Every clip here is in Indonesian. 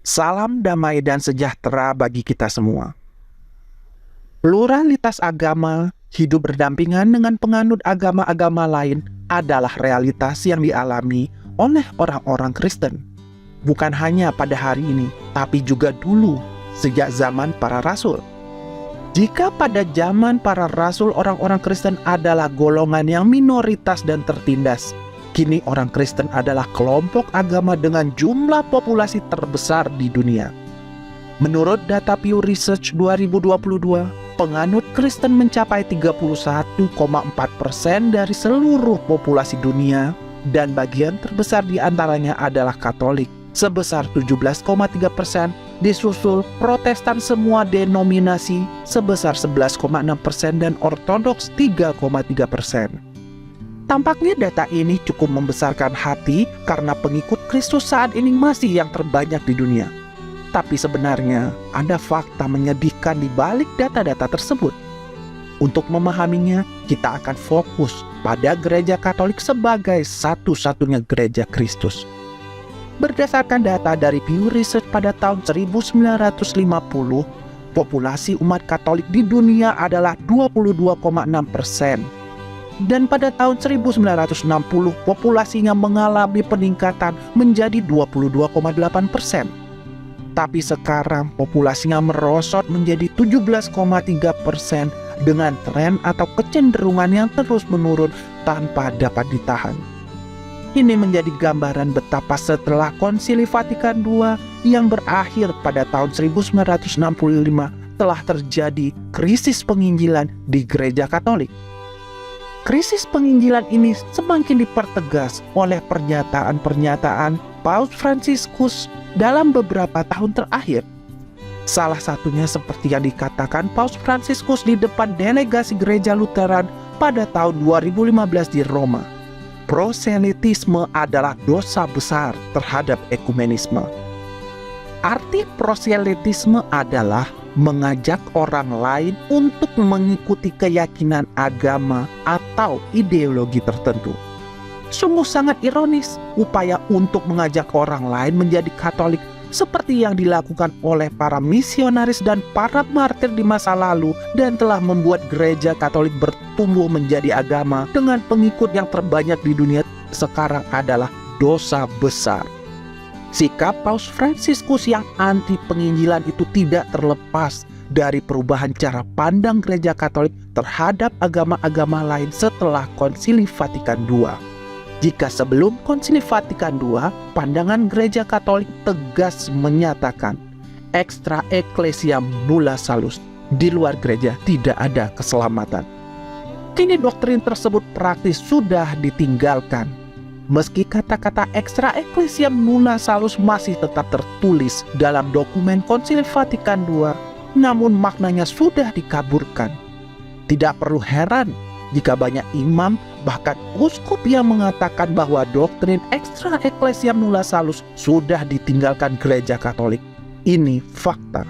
Salam damai dan sejahtera bagi kita semua. Pluralitas agama, hidup berdampingan dengan penganut agama-agama lain adalah realitas yang dialami oleh orang-orang Kristen. Bukan hanya pada hari ini, tapi juga dulu, sejak zaman para rasul. Jika pada zaman para rasul orang-orang Kristen adalah golongan yang minoritas dan tertindas, kini orang Kristen adalah kelompok agama dengan jumlah populasi terbesar di dunia. Menurut data Pew Research 2022, penganut Kristen mencapai 31,4% dari seluruh populasi dunia, dan bagian terbesar di antaranya adalah Katolik, sebesar 17,3%, disusul Protestan semua denominasi sebesar 11,6% dan Ortodoks 3,3%. Tampaknya data ini cukup membesarkan hati karena pengikut Kristus saat ini masih yang terbanyak di dunia. Tapi sebenarnya ada fakta menyedihkan di balik data-data tersebut. Untuk memahaminya, kita akan fokus pada Gereja Katolik sebagai satu-satunya gereja Kristus. Berdasarkan data dari Pew Research pada tahun 1950, populasi umat Katolik di dunia adalah 22,6%. Dan pada tahun 1960, populasinya mengalami peningkatan menjadi 22,8%. Tapi sekarang populasinya merosot menjadi 17,3% dengan tren atau kecenderungan yang terus menurun tanpa dapat ditahan. Ini menjadi gambaran betapa setelah Konsili Vatikan II yang berakhir pada tahun 1965 telah terjadi krisis penginjilan di Gereja Katolik. Krisis penginjilan ini semakin dipertegas oleh pernyataan-pernyataan Paus Fransiskus dalam beberapa tahun terakhir. Salah satunya seperti yang dikatakan Paus Fransiskus di depan delegasi Gereja Lutheran pada tahun 2015 di Roma. Proselitisme adalah dosa besar terhadap ekumenisme. Arti proselitisme adalah mengajak orang lain untuk mengikuti keyakinan agama atau ideologi tertentu. Sungguh sangat ironis upaya untuk mengajak orang lain menjadi Katolik seperti yang dilakukan oleh para misionaris dan para martir di masa lalu dan telah membuat Gereja Katolik bertumbuh menjadi agama dengan pengikut yang terbanyak di dunia sekarang adalah dosa besar. Sikap Paus Fransiskus yang anti penginjilan itu tidak terlepas dari perubahan cara pandang Gereja Katolik terhadap agama-agama lain setelah Konsili Vatikan II. Jika sebelum Konsili Vatikan II, pandangan Gereja Katolik tegas menyatakan extra ecclesiam nulla salus, di luar gereja tidak ada keselamatan. Kini doktrin tersebut praktis sudah ditinggalkan. Meski kata-kata extra ecclesiam nulla salus masih tetap tertulis dalam dokumen Konsili Vatikan II, namun maknanya sudah dikaburkan. Tidak perlu heran jika banyak imam, bahkan uskup yang mengatakan bahwa doktrin extra ecclesiam nulla salus sudah ditinggalkan Gereja Katolik. Ini fakta.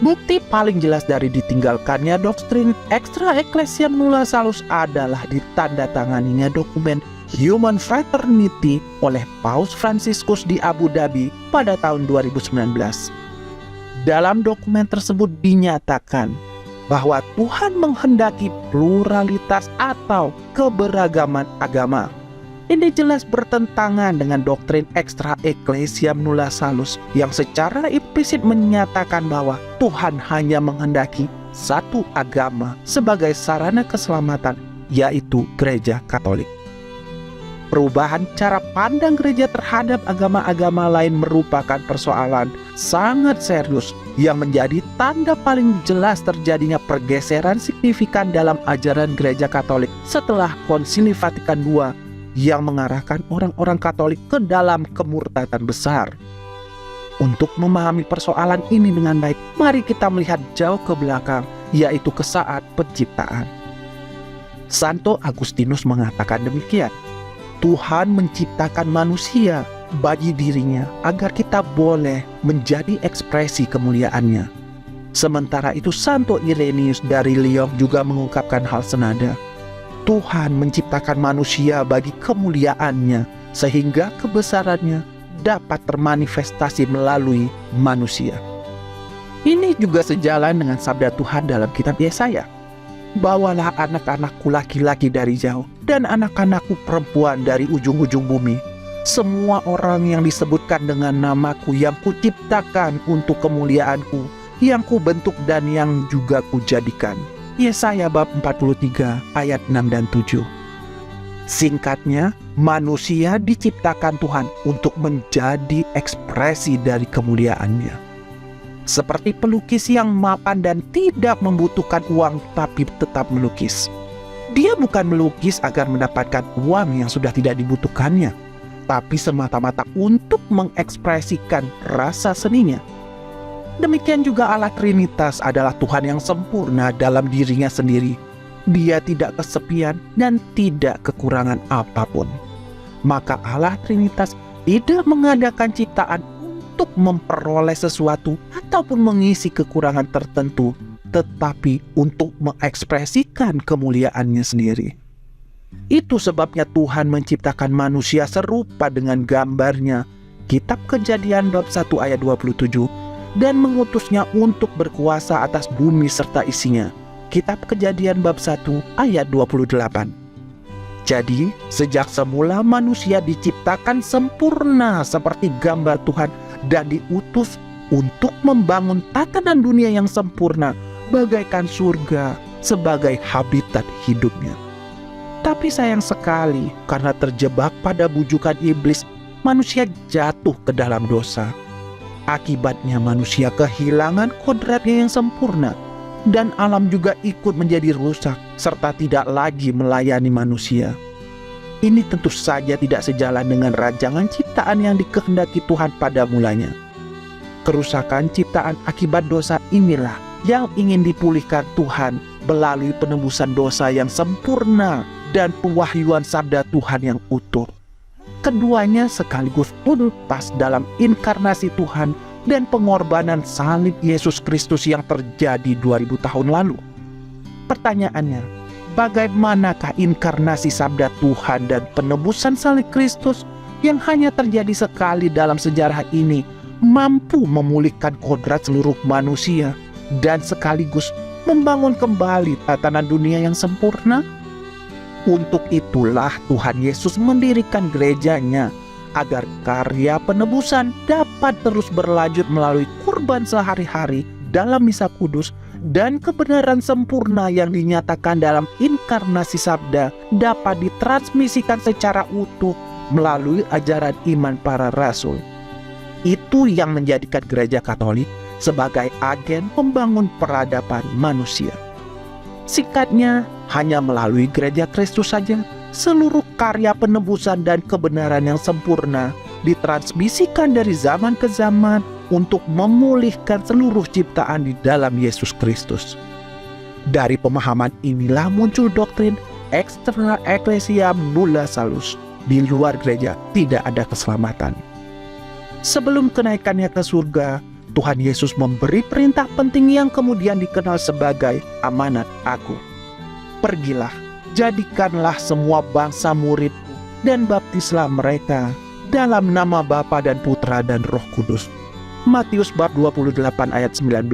Bukti paling jelas dari ditinggalkannya doktrin extra ecclesiam nulla salus adalah ditandatanganinya dokumen Human Fraternity oleh Paus Fransiskus di Abu Dhabi pada tahun 2019. Dalam dokumen tersebut dinyatakan bahwa Tuhan menghendaki pluralitas atau keberagaman agama. Ini jelas bertentangan dengan doktrin extra ecclesiam nulla salus yang secara implisit menyatakan bahwa Tuhan hanya menghendaki satu agama sebagai sarana keselamatan, yaitu Gereja Katolik. Perubahan cara pandang gereja terhadap agama-agama lain merupakan persoalan sangat serius yang menjadi tanda paling jelas terjadinya pergeseran signifikan dalam ajaran Gereja Katolik setelah Konsili Vatikan II yang mengarahkan orang-orang Katolik ke dalam kemurtatan besar. Untuk memahami persoalan ini dengan baik, mari kita melihat jauh ke belakang, yaitu ke saat penciptaan. Santo Agustinus mengatakan demikian. Tuhan menciptakan manusia bagi dirinya agar kita boleh menjadi ekspresi kemuliaannya. Sementara itu Santo Irenaeus dari Lyon juga mengungkapkan hal senada. Tuhan menciptakan manusia bagi kemuliaannya sehingga kebesarannya dapat termanifestasi melalui manusia. Ini juga sejalan dengan sabda Tuhan dalam kitab Yesaya. Bawalah anak-anakku laki-laki dari jauh dan anak-anakku perempuan dari ujung-ujung bumi. Semua orang yang disebutkan dengan namaku yang kuciptakan untuk kemuliaanku, yang kubentuk dan yang juga kujadikan. Yesaya bab 43 ayat 6 dan 7. Singkatnya, manusia diciptakan Tuhan untuk menjadi ekspresi dari kemuliaannya. Seperti pelukis yang mapan dan tidak membutuhkan uang tapi tetap melukis. Dia bukan melukis agar mendapatkan uang yang sudah tidak dibutuhkannya, tapi semata-mata untuk mengekspresikan rasa seninya. Demikian juga Allah Trinitas adalah Tuhan yang sempurna dalam dirinya sendiri. Dia tidak kesepian dan tidak kekurangan apapun. Maka Allah Trinitas tidak mengadakan ciptaan untuk memperoleh sesuatu ataupun mengisi kekurangan tertentu, tetapi untuk mengekspresikan kemuliaannya sendiri. Itu sebabnya Tuhan menciptakan manusia serupa dengan gambarnya, kitab Kejadian bab 1 ayat 27, dan mengutusnya untuk berkuasa atas bumi serta isinya, kitab Kejadian bab 1 ayat 28. Jadi, sejak semula manusia diciptakan sempurna seperti gambar Tuhan dan diutus untuk membangun tatanan dunia yang sempurna bagaikan surga sebagai habitat hidupnya. Tapi sayang sekali, karena terjebak pada bujukan iblis, manusia jatuh ke dalam dosa. Akibatnya manusia kehilangan kodratnya yang sempurna, dan alam juga ikut menjadi rusak serta tidak lagi melayani manusia. Ini tentu saja tidak sejalan dengan rancangan ciptaan yang dikehendaki Tuhan pada mulanya. Kerusakan ciptaan akibat dosa inilah yang ingin dipulihkan Tuhan melalui penebusan dosa yang sempurna dan pewahyuan sabda Tuhan yang utuh. Keduanya sekaligus pas dalam inkarnasi Tuhan dan pengorbanan salib Yesus Kristus yang terjadi 2000 tahun lalu. Pertanyaannya, bagaimanakah inkarnasi sabda Tuhan dan penebusan salib Kristus yang hanya terjadi sekali dalam sejarah ini mampu memulihkan kodrat seluruh manusia dan sekaligus membangun kembali tatanan dunia yang sempurna? Untuk itulah Tuhan Yesus mendirikan gerejanya, agar karya penebusan dapat terus berlanjut melalui kurban sehari-hari dalam misa kudus, dan kebenaran sempurna yang dinyatakan dalam inkarnasi sabda dapat ditransmisikan secara utuh melalui ajaran iman para rasul. Itu yang menjadikan gereja Katolik sebagai agen membangun peradaban manusia. Singkatnya, hanya melalui gereja Kristus saja seluruh karya penebusan dan kebenaran yang sempurna ditransmisikan dari zaman ke zaman untuk memulihkan seluruh ciptaan di dalam Yesus Kristus. Dari pemahaman inilah muncul doktrin extra ecclesiam nulla salus. Di luar gereja tidak ada keselamatan. Sebelum kenaikannya ke surga, Tuhan Yesus memberi perintah penting yang kemudian dikenal sebagai amanat aku. Pergilah, jadikanlah semua bangsa murid dan baptislah mereka dalam nama Bapa dan Putra dan Roh Kudus. Matius bab 28 ayat 19.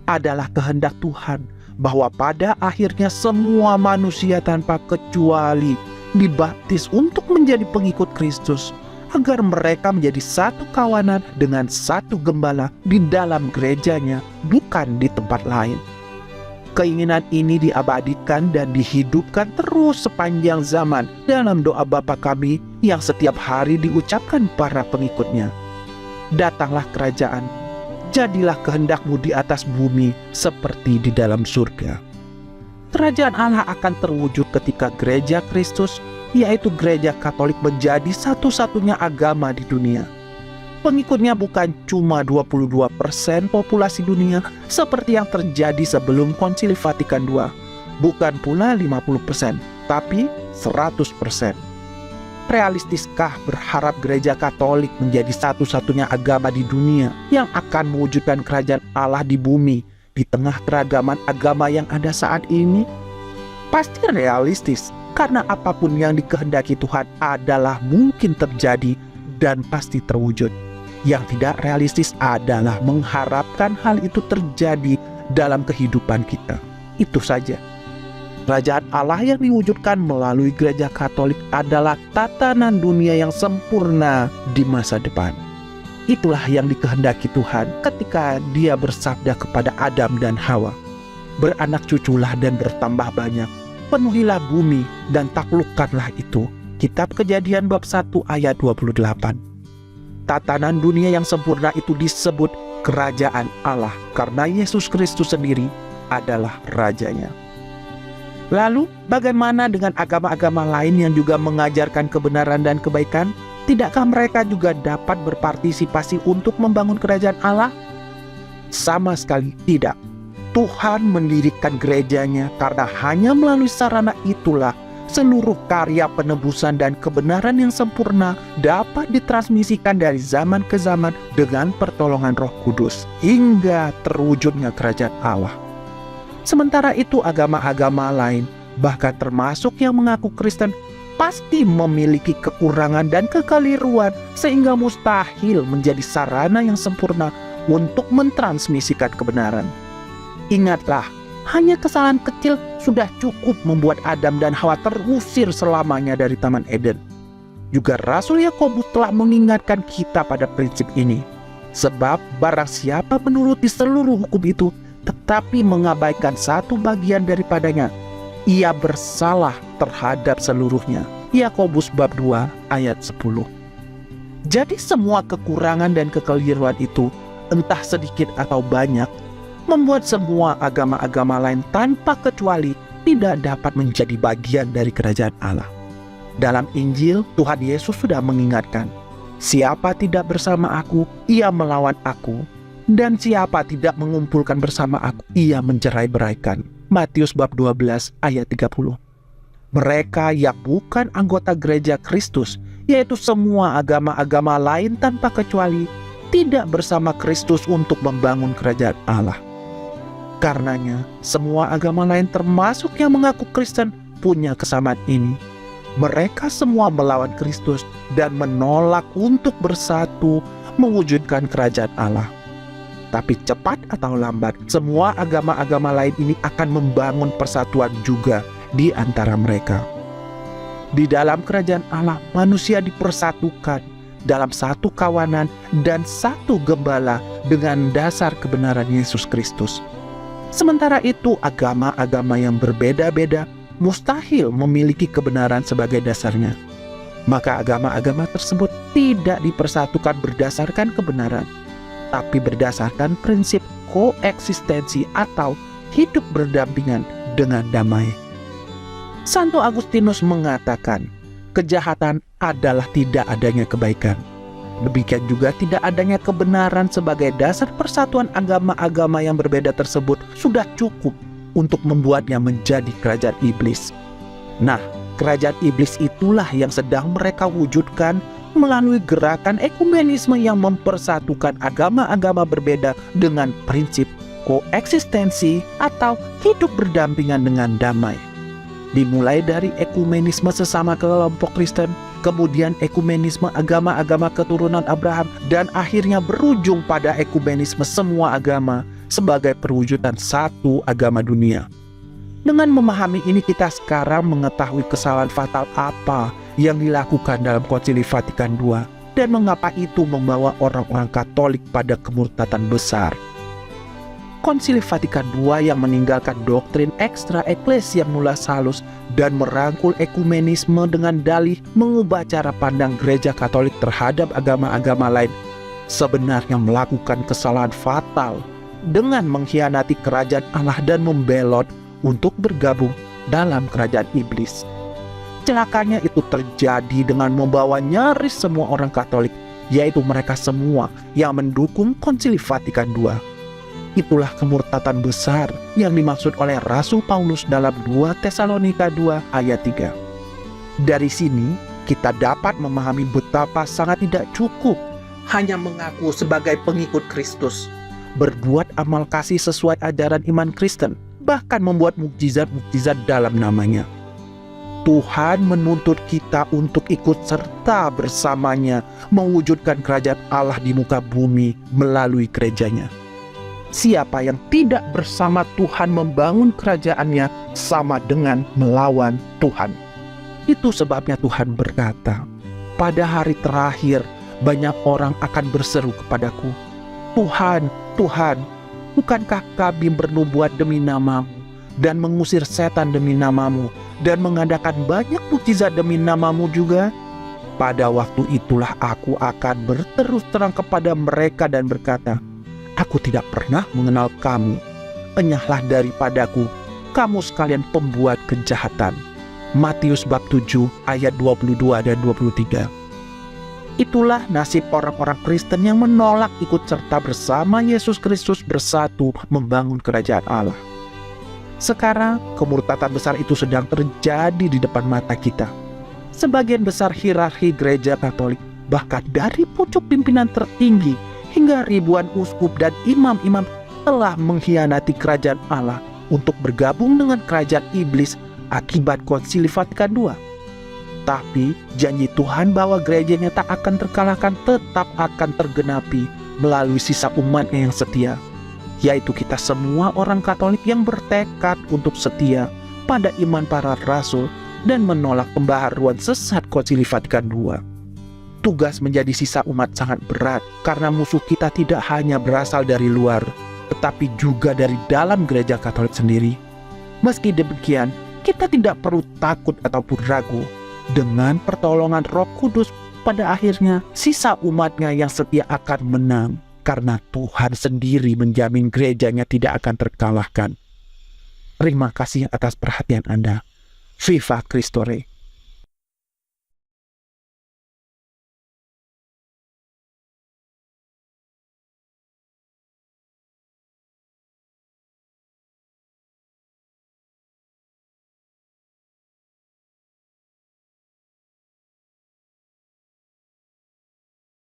Adalah kehendak Tuhan bahwa pada akhirnya semua manusia tanpa kecuali dibaptis untuk menjadi pengikut Kristus, agar mereka menjadi satu kawanan dengan satu gembala di dalam gerejanya, bukan di tempat lain. Keinginan ini diabadikan dan dihidupkan terus sepanjang zaman dalam doa Bapa kami yang setiap hari diucapkan para pengikutnya. Datanglah kerajaan, jadilah kehendakmu di atas bumi seperti di dalam surga. Kerajaan Allah akan terwujud ketika gereja Kristus, yaitu gereja Katolik, menjadi satu-satunya agama di dunia. Pengikutnya bukan cuma 22% populasi dunia seperti yang terjadi sebelum Konsili Vatikan II, bukan pula 50%, tapi 100%. Realistiskah berharap gereja Katolik menjadi satu-satunya agama di dunia yang akan mewujudkan kerajaan Allah di bumi di tengah keragaman agama yang ada saat ini? Pasti realistis, karena apapun yang dikehendaki Tuhan adalah mungkin terjadi dan pasti terwujud. Yang tidak realistis adalah mengharapkan hal itu terjadi dalam kehidupan kita. Itu saja. Kerajaan Allah yang diwujudkan melalui gereja Katolik adalah tatanan dunia yang sempurna di masa depan. Itulah yang dikehendaki Tuhan ketika Dia bersabda kepada Adam dan Hawa, "Beranak cuculah dan bertambah banyak, penuhilah bumi dan taklukkanlah itu." Kitab Kejadian bab 1 ayat 28. Tatanan dunia yang sempurna itu disebut kerajaan Allah karena Yesus Kristus sendiri adalah rajanya. Lalu, bagaimana dengan agama-agama lain yang juga mengajarkan kebenaran dan kebaikan? Tidakkah mereka juga dapat berpartisipasi untuk membangun kerajaan Allah? Sama sekali tidak. Tuhan mendirikan gerejanya karena hanya melalui sarana itulah seluruh karya penebusan dan kebenaran yang sempurna dapat ditransmisikan dari zaman ke zaman dengan pertolongan Roh Kudus hingga terwujudnya kerajaan Allah. Sementara itu agama-agama lain, bahkan termasuk yang mengaku Kristen, pasti memiliki kekurangan dan kekeliruan sehingga mustahil menjadi sarana yang sempurna untuk mentransmisikan kebenaran. Ingatlah, hanya kesalahan kecil sudah cukup membuat Adam dan Hawa terusir selamanya dari Taman Eden. Juga Rasul Yakobus telah mengingatkan kita pada prinsip ini. Sebab barang siapa menuruti seluruh hukum itu tetapi mengabaikan satu bagian daripadanya, ia bersalah terhadap seluruhnya. Yakobus bab 2 ayat 10. Jadi semua kekurangan dan kekeliruan itu, entah sedikit atau banyak, membuat semua agama-agama lain tanpa kecuali tidak dapat menjadi bagian dari kerajaan Allah. Dalam Injil, Tuhan Yesus sudah mengingatkan, "Siapa tidak bersama aku, ia melawan aku. Dan siapa tidak mengumpulkan bersama aku, ia mencerai-beraikan." Matius bab 12 ayat 30. Mereka yang bukan anggota gereja Kristus, yaitu semua agama-agama lain tanpa kecuali, tidak bersama Kristus untuk membangun kerajaan Allah. Karenanya, semua agama lain termasuk yang mengaku Kristen punya kesamaan ini. Mereka semua melawan Kristus dan menolak untuk bersatu mewujudkan kerajaan Allah. Tapi cepat atau lambat, semua agama-agama lain ini akan membangun persatuan juga di antara mereka. Di dalam kerajaan Allah, manusia dipersatukan dalam satu kawanan dan satu gembala dengan dasar kebenaran Yesus Kristus. Sementara itu, agama-agama yang berbeda-beda mustahil memiliki kebenaran sebagai dasarnya. Maka agama-agama tersebut tidak dipersatukan berdasarkan kebenaran, tapi berdasarkan prinsip koeksistensi atau hidup berdampingan dengan damai. Santo Agustinus mengatakan, kejahatan adalah tidak adanya kebaikan. Demikian juga tidak adanya kebenaran sebagai dasar persatuan agama-agama yang berbeda tersebut sudah cukup untuk membuatnya menjadi kerajaan iblis. Nah, kerajaan iblis itulah yang sedang mereka wujudkan melalui gerakan ekumenisme yang mempersatukan agama-agama berbeda dengan prinsip koeksistensi atau hidup berdampingan dengan damai. Dimulai dari ekumenisme sesama kelompok Kristen, kemudian ekumenisme agama-agama keturunan Abraham, dan akhirnya berujung pada ekumenisme semua agama sebagai perwujudan satu agama dunia. Dengan memahami ini, kita sekarang mengetahui kesalahan fatal apa yang dilakukan dalam Konsili Vatikan II dan mengapa itu membawa orang-orang Katolik pada kemurtatan besar. Konsili Vatikan II yang meninggalkan doktrin extra ecclesia nulla salus dan merangkul ekumenisme dengan dalih mengubah cara pandang gereja Katolik terhadap agama-agama lain sebenarnya melakukan kesalahan fatal dengan mengkhianati kerajaan Allah dan membelot untuk bergabung dalam kerajaan iblis. Celakanya itu terjadi dengan membawa nyaris semua orang Katolik, yaitu mereka semua yang mendukung Konsili Vatikan II. Itulah kemurtatan besar yang dimaksud oleh Rasul Paulus dalam 2 Tesalonika 2 ayat 3. Dari sini kita dapat memahami betapa sangat tidak cukup hanya mengaku sebagai pengikut Kristus, berbuat amal kasih sesuai ajaran iman Kristen, bahkan membuat mukjizat-mukjizat dalam namanya. Tuhan menuntut kita untuk ikut serta bersamanya mewujudkan kerajaan Allah di muka bumi melalui gerejanya. Siapa yang tidak bersama Tuhan membangun kerajaannya sama dengan melawan Tuhan. Itu sebabnya Tuhan berkata, pada hari terakhir banyak orang akan berseru kepadaku, Tuhan, Tuhan, bukankah kami bernubuat demi namamu dan mengusir setan demi namamu dan mengadakan banyak mukjizat demi namamu juga? Pada waktu itulah aku akan berterus terang kepada mereka dan berkata, aku tidak pernah mengenal kamu. Enyahlah daripadaku, kamu sekalian pembuat kejahatan. Matius bab 7 ayat 22 dan 23. Itulah nasib orang-orang Kristen yang menolak ikut serta bersama Yesus Kristus bersatu membangun kerajaan Allah. Sekarang kemurtatan besar itu sedang terjadi di depan mata kita. Sebagian besar hierarki gereja Katolik, bahkan dari pucuk pimpinan tertinggi hingga ribuan uskup dan imam-imam telah mengkhianati kerajaan Allah untuk bergabung dengan kerajaan iblis akibat Konsili Vatikan II. Tapi janji Tuhan bahwa gerejanya tak akan terkalahkan tetap akan tergenapi melalui sisa umatnya yang setia, yaitu kita semua orang Katolik yang bertekad untuk setia pada iman para rasul dan menolak pembaharuan sesat Konsili Vatikan II. Tugas menjadi sisa umat sangat berat karena musuh kita tidak hanya berasal dari luar, tetapi juga dari dalam gereja Katolik sendiri. Meski demikian, kita tidak perlu takut ataupun ragu. Dengan pertolongan Roh Kudus, pada akhirnya sisa umatnya yang setia akan menang, karena Tuhan sendiri menjamin gerejanya tidak akan terkalahkan. Terima kasih atas perhatian Anda. Viva Christore.